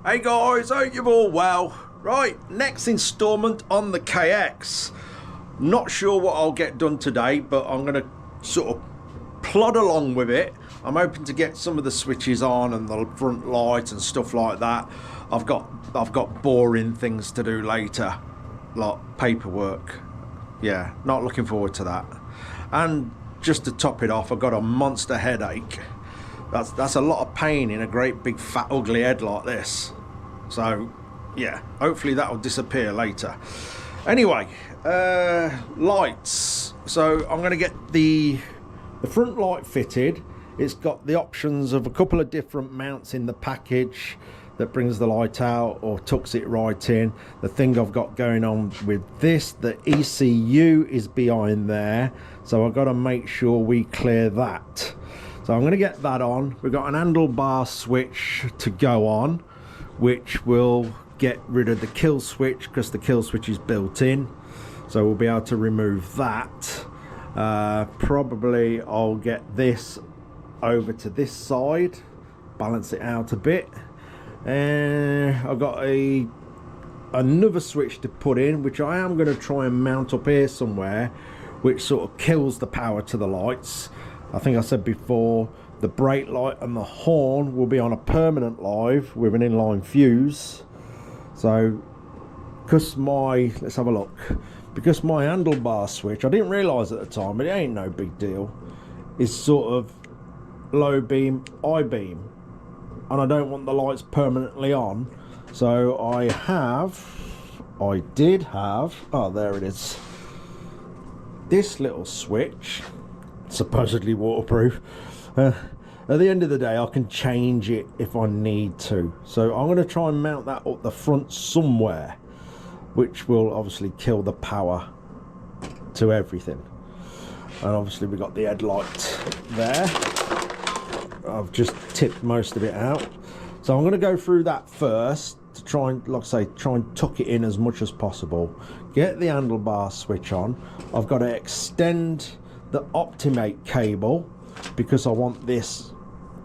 Hey guys, hope you're all well. Right, next instalment on the KX. Not sure what I'll get done today, but I'm going to sort of plod along with it. I'm hoping to get some of the switches on and the front lights and stuff like that. I've got boring things to do later, like paperwork. Yeah, not looking forward to that. And just to top it off, I've got a monster headache. That's a lot of pain in a great big fat ugly head like this. So yeah, hopefully that'll disappear later. Anyway, lights. So I'm going to get the front light fitted. It's got the options of a couple of different mounts in the package that brings the light out or tucks it right in. The thing I've got going on with this, the ECU is behind there, so I've got to make sure we clear that. So I'm going to get that on. We've got an handlebar switch to go on, which will get rid of the kill switch because the kill switch is built in. So we'll be able to remove that. Probably I'll get this over to this side, balance it out a bit. I've got another switch to put in, which I am going to try and mount up here somewhere, which sort of kills the power to the lights. I think I said before, the brake light and the horn will be on a permanent live with an inline fuse. So, because let's have a look. Because my handlebar switch, I didn't realise at the time, but it ain't no big deal, is sort of low beam, high beam. And I don't want the lights permanently on. So I did have, oh there it is, this little switch, supposedly waterproof. At the end of the day I can change it if I need to. So I'm going to try and mount that up the front somewhere, which will obviously kill the power to everything. And obviously we got the headlight there. I've just tipped most of it out. So I'm going to go through that first to try and, like I say, try and tuck it in as much as possible. Get the handlebar switch on. I've got to extend the Optimate cable because I want this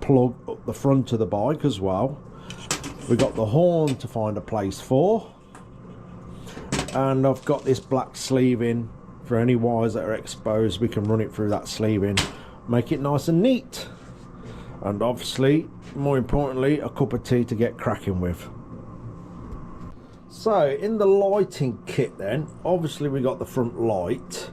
plug up the front of the bike as well. We've got the horn to find a place for. And I've got this black sleeving for any wires that are exposed. We can run it through that sleeving, make it nice and neat. And obviously, more importantly, a cup of tea to get cracking with. So in the lighting kit then, obviously we got the front light,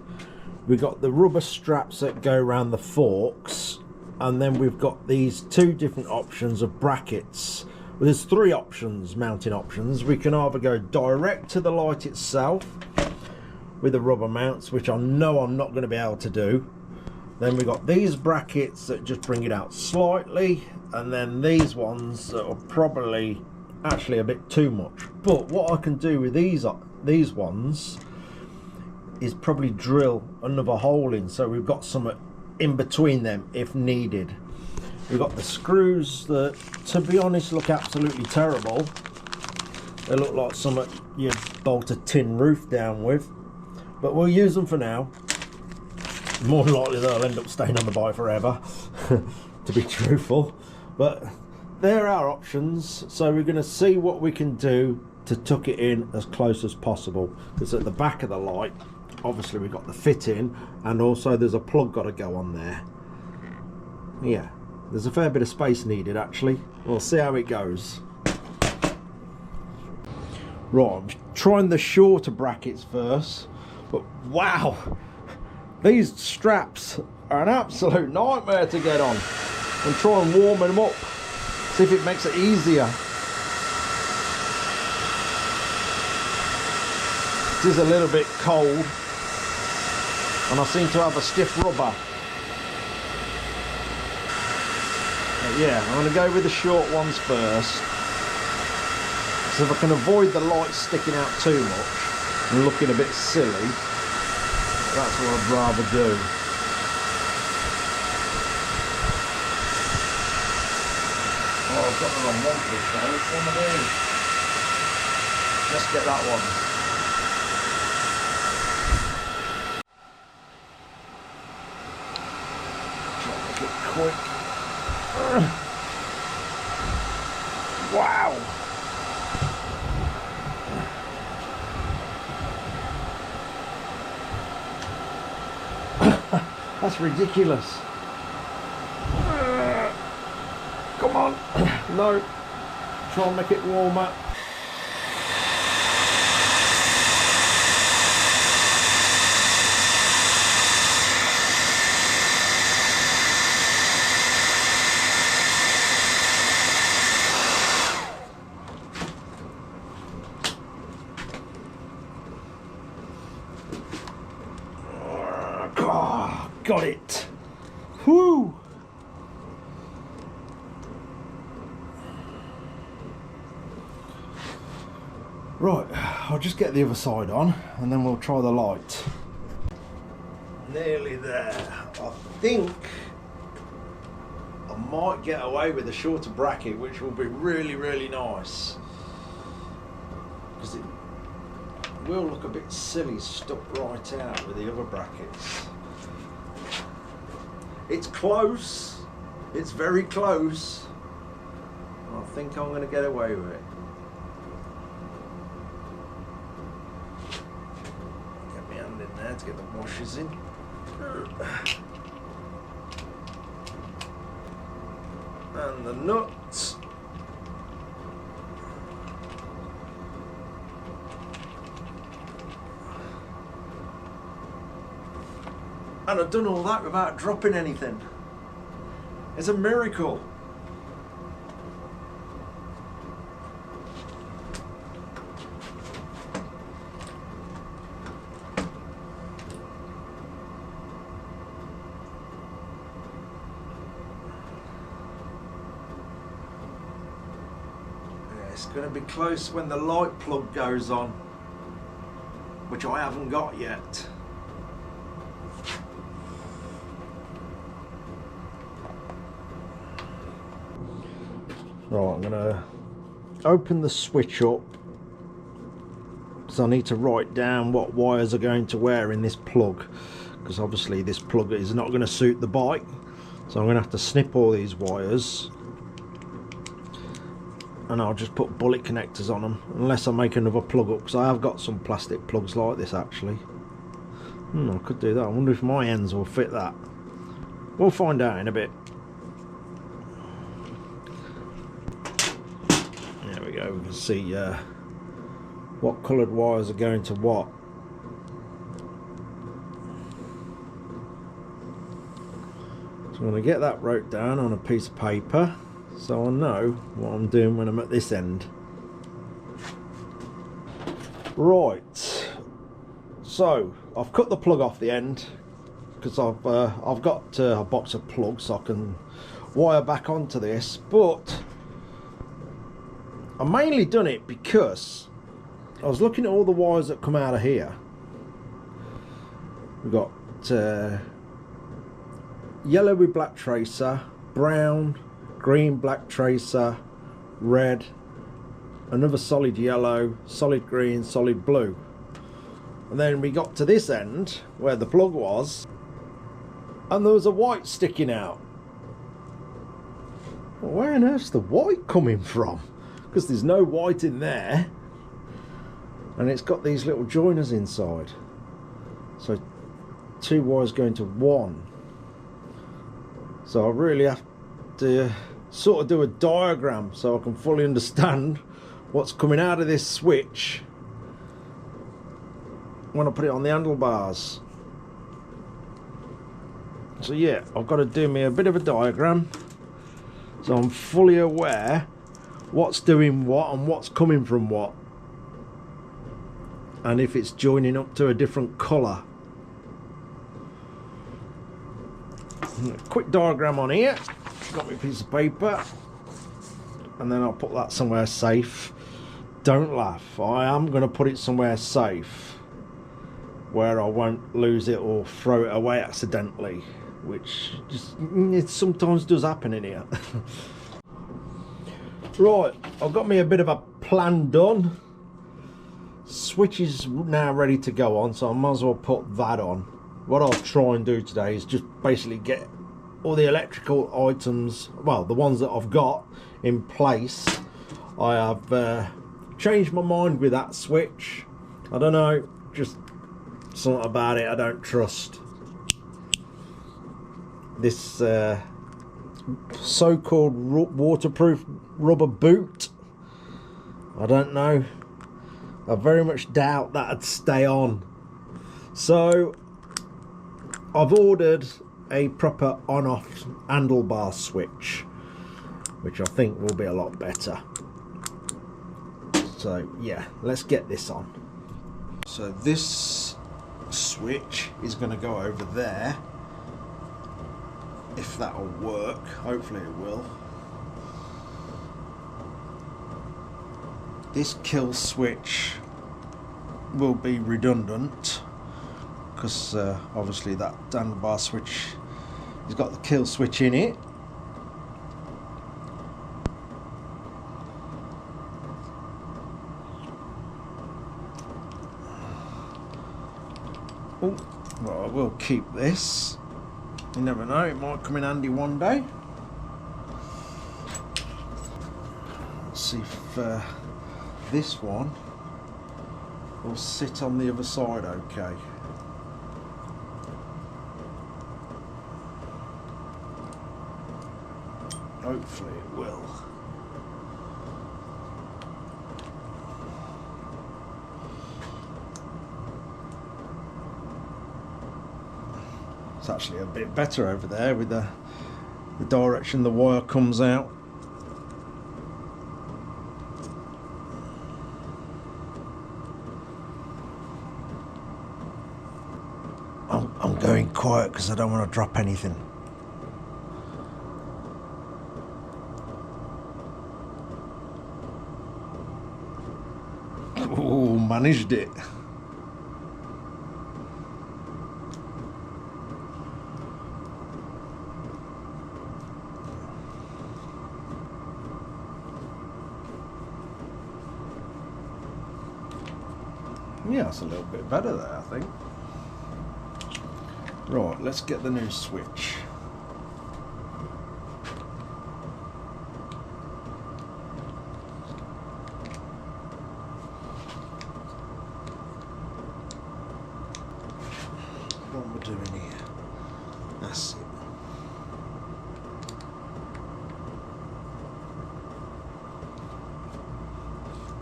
we got the rubber straps that go around the forks, and then we've got these two different options of brackets. Well, there's three options, mounting options. We can either go direct to the light itself with the rubber mounts, which I know I'm not going to be able to do. Then we've got these brackets that just bring it out slightly, and then these ones that are probably actually a bit too much. But what I can do with these ones is probably drill another hole in, so we've got some in between them if needed. We've got the screws that, to be honest, look absolutely terrible. They look like something you'd bolt a tin roof down with, but we'll use them for now. More likely they'll end up staying on the bike forever, to be truthful. But there are options, so we're going to see what we can do to tuck it in as close as possible. Because at the back of the light, obviously we've got the fit in, and also there's a plug got to go on there. Yeah, there's a fair bit of space needed actually. We'll see how it goes. Right, I'm trying the shorter brackets first, but wow, these straps are an absolute nightmare to get on. And try and warm them up, see if it makes it easier. It is a little bit cold, and I seem to have a stiff rubber. But yeah, I'm going to go with the short ones first. So if I can avoid the light sticking out too much and looking a bit silly, that's what I'd rather do. Oh, I've got the wrong one for this though. Which one am I doing? Let's get that one. Try to make it quick. Wow! That's ridiculous. Come on. No. Try and make it warmer. Oh, got it. Whoo! Right, I'll just get the other side on and then we'll try the light. Nearly there. I think I might get away with a shorter bracket, which will be really, really nice. Because it will look a bit silly stuck right out with the other brackets. It's close. It's very close. I think I'm going to get away with it. Get my hand in there to get the washers in. And the nuts. And I've done all that without dropping anything. It's a miracle. Yeah, it's going to be close when the light plug goes on, which I haven't got yet. Right, I'm going to open the switch up because I need to write down what wires are going to wear in this plug, because obviously this plug is not going to suit the bike, so I'm going to have to snip all these wires and I'll just put bullet connectors on them unless I make another plug up, because I have got some plastic plugs like this actually. I could do that. I wonder if my ends will fit that. We'll find out in a bit. There we can see what coloured wires are going to what. So I'm going to get that wrote down on a piece of paper so I know what I'm doing when I'm at this end. Right, so I've cut the plug off the end because I've got a box of plugs so I can wire back onto this, but I mainly done it because I was looking at all the wires that come out of here. We've got yellow with black tracer, brown, green, black tracer, red, another solid yellow, solid green, solid blue. And then we got to this end where the plug was and there was a white sticking out. Well, where on earth's the white coming from? Because there's no white in there and it's got these little joiners inside, so two wires going to one. So I really have to sort of do a diagram so I can fully understand what's coming out of this switch when I put it on the handlebars. So yeah, I've got to do me a bit of a diagram so I'm fully aware what's doing what and what's coming from what, and if it's joining up to a different colour. Quick diagram on here, got me a piece of paper, and then I'll put that somewhere safe. Don't laugh, I am going to put it somewhere safe where I won't lose it or throw it away accidentally, which just it sometimes does happen in here. Right, I've got me a bit of a plan done. Switch is now ready to go on, so I might as well put that on. What I'll try and do today is just basically get all the electrical items, well, the ones that I've got in place. I have changed my mind with that switch. I don't know, just something about it I don't trust. this so-called waterproof rubber boot. I don't know. I very much doubt that'd stay on. So I've ordered a proper on-off handlebar switch, which I think will be a lot better. So yeah, let's get this on. So this switch is going to go over there. If that'll work, hopefully it will. This kill switch will be redundant because obviously that handlebar switch has got the kill switch in it. Oh, well, I will keep this. You never know, it might come in handy one day. Let's see if this one will sit on the other side okay. Hopefully it will. It's actually a bit better over there with the direction the wire comes out. I'm going quiet because I don't want to drop anything. Oh, managed it. Yeah, it's a little bit better there, I think. Right, let's get the new switch. What we're doing here. That's it.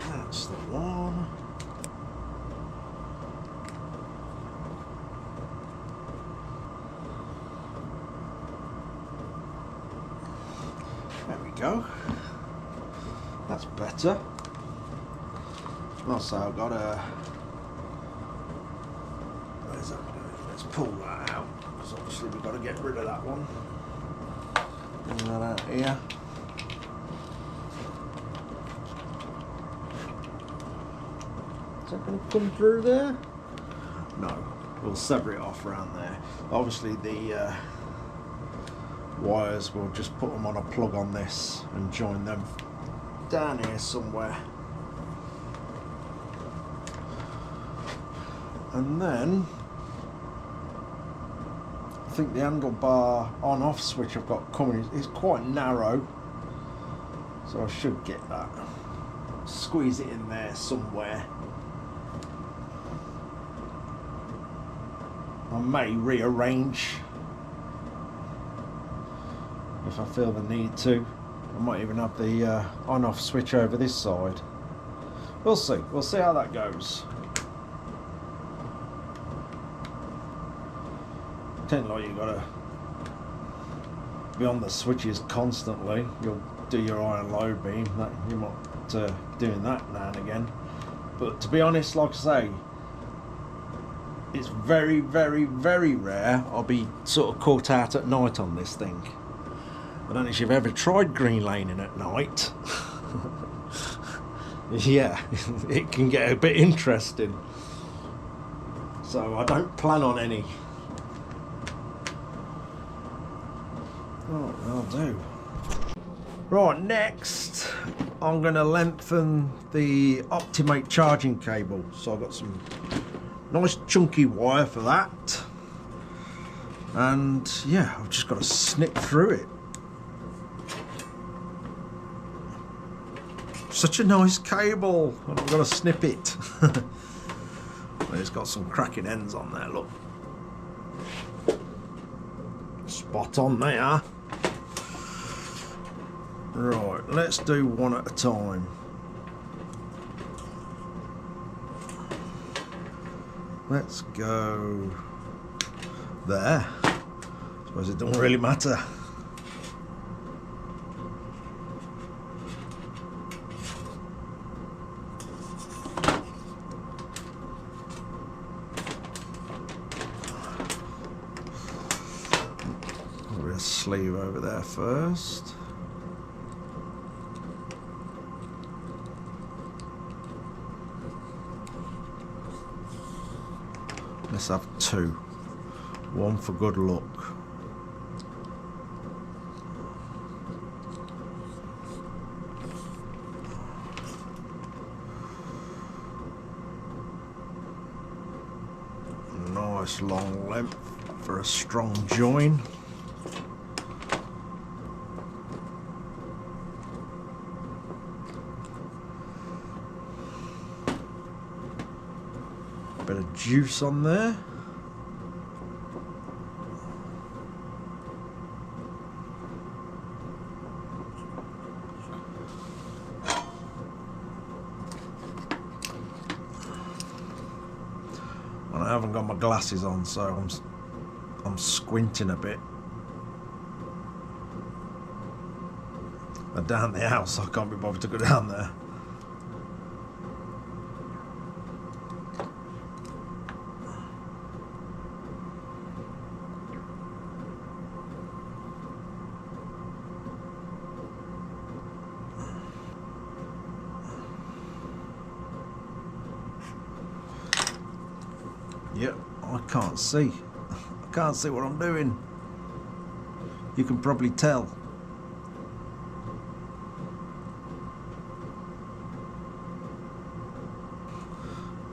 That's the one. There we go. That's better. Also, I've got a. Where's that going? Let's pull that out because obviously we've got to get rid of that one. Bring that out here. Is that going to come through there? No. We'll sever it off around there. Obviously, the wires, we'll just put them on a plug on this and join them down here somewhere. And then I think the handlebar on-off switch I've got coming is quite narrow, so I should get that. Squeeze it in there somewhere. I may rearrange if I feel the need to. I might even have the on-off switch over this side. We'll see. We'll see how that goes. Tend like you've got to be on the switches constantly. You'll do your high and low beam. That you might be doing that now and again. But to be honest, like I say, it's very, very, very rare I'll be sort of caught out at night on this thing. I don't know if you've ever tried green laning at night. Yeah, it can get a bit interesting. So I don't plan on any. Right, I'll do. Right, next I'm going to lengthen the Optimate charging cable. So I've got some nice chunky wire for that. And yeah, I've just got to snip through it. Such a nice cable, and I've got to snip it. It's got some cracking ends on there, look. spot on there. Right, let's do one at a time. Let's go there. Suppose it don't really matter. Put a sleeve over there first. Let's have two. One for good luck. Nice long length for a strong join. Bit of juice on there. And I haven't got my glasses on, so I'm squinting a bit. They're down the house, so I can't be bothered to go down there. Yep, I can't see. I can't see what I'm doing. You can probably tell.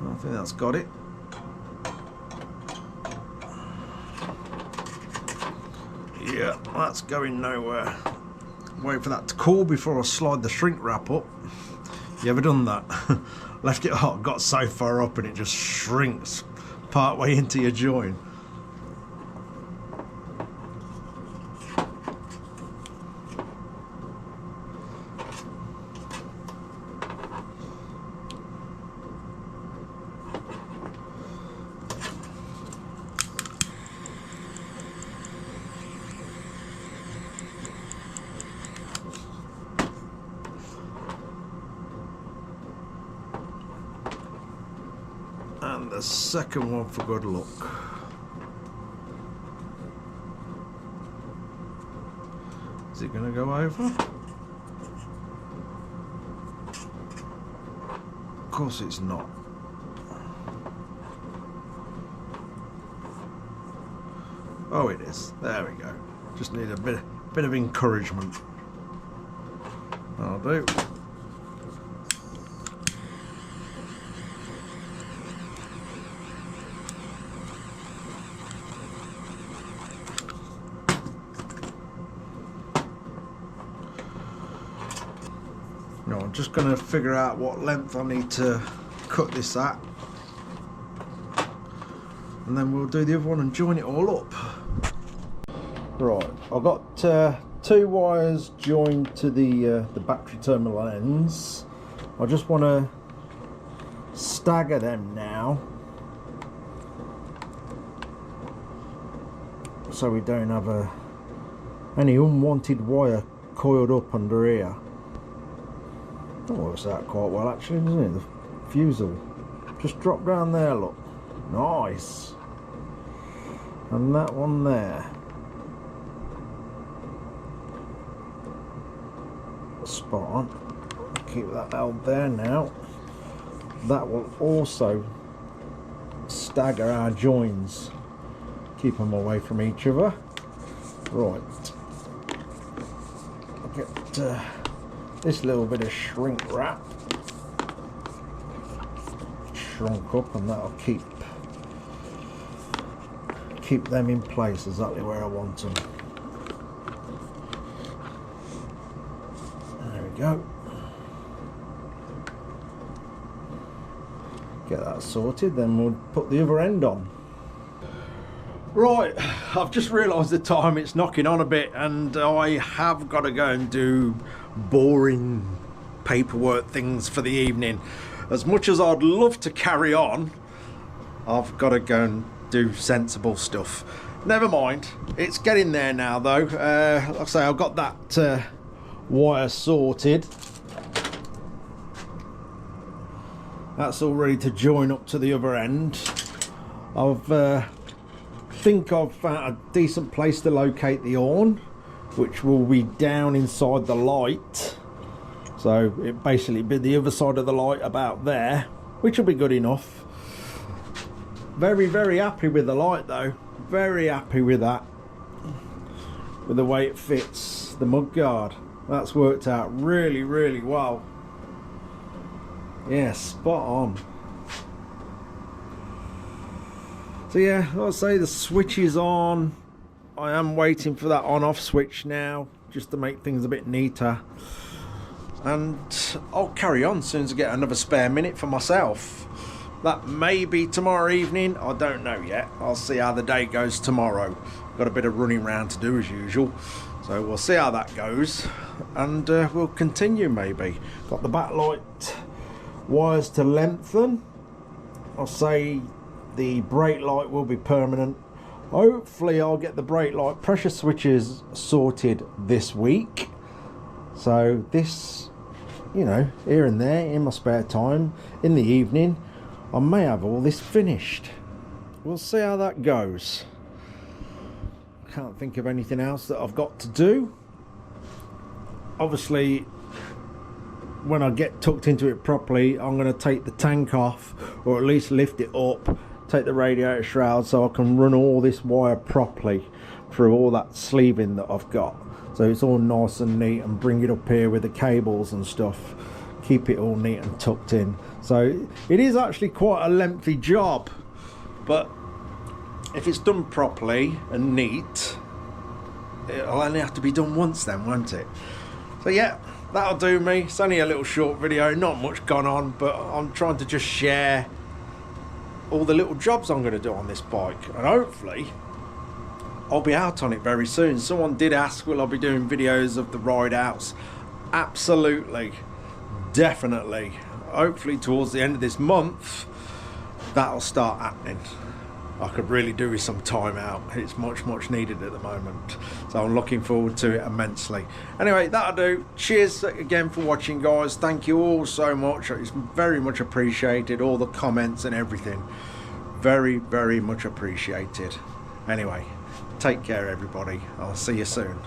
I think that's got it. Yeah, that's going nowhere. Wait for that to cool before I slide the shrink wrap up. You ever done that? Left it hot, got so far up and it just shrinks part way into your join. And the second one for good luck. Is it going to go over? Of course it's not. Oh, it is. There we go. Just need a bit of encouragement. That'll do. No, I'm just going to figure out what length I need to cut this at, and then we'll do the other one and join it all up. Right, I've got two wires joined to the battery terminal ends. I just want to stagger them now, so we don't have any unwanted wire coiled up under here. That works out quite well actually, doesn't it? The fuse will just drop down there, look. Nice. And that one there. Spot on. Keep that held there now. That will also stagger our joins. Keep them away from each other. Right. I'll get this little bit of shrink wrap shrunk up, and that'll keep them in place exactly where I want them. There we go. Get that sorted, then we'll put the other end on. Right, I've just realised the time, it's knocking on a bit, and I have got to go and do boring paperwork things for the evening. As much as I'd love to carry on, I've got to go and do sensible stuff. Never mind, it's getting there now though. Like I say, I've got that wire sorted. That's all ready to join up to the other end. Think I've found a decent place to locate the horn, which will be down inside the light. So it basically be the other side of the light about there, which will be good enough. Very, very happy with the light though. Very happy with that. With the way it fits the mudguard. That's worked out really, really well. Yeah, spot on. So yeah, I'll say the switch is on. I am waiting for that on-off switch now, just to make things a bit neater. And I'll carry on as soon as I get another spare minute for myself. That may be tomorrow evening, I don't know yet. I'll see how the day goes tomorrow. Got a bit of running around to do as usual. So we'll see how that goes. And we'll continue maybe. Got the backlight wires to lengthen. I'll say the brake light will be permanent. Hopefully I'll get the brake light pressure switches sorted this week. So this, you know, here and there in my spare time in the evening, I may have all this finished. We'll see how that goes. Can't think of anything else that I've got to do. Obviously, when I get tucked into it properly, I'm going to take the tank off, or at least lift it up, take the radiator shroud, so I can run all this wire properly through all that sleeving that I've got, so it's all nice and neat, and bring it up here with the cables and stuff, keep it all neat and tucked in. So it is actually quite a lengthy job, but if it's done properly and neat, it'll only have to be done once then, won't it? So yeah, that'll do me. It's only a little short video, not much gone on, but I'm trying to just share all the little jobs I'm going to do on this bike, and hopefully I'll be out on it very soon. Someone did ask, will I be doing videos of the ride outs? Absolutely, definitely. Hopefully towards the end of this month that'll start happening. I could really do with some time out. It's much needed at the moment, so I'm looking forward to it immensely. Anyway, that'll do. Cheers again for watching, guys. Thank you all so much. It's very much appreciated, all the comments and everything. Very much appreciated. Anyway, take care everybody. I'll see you soon.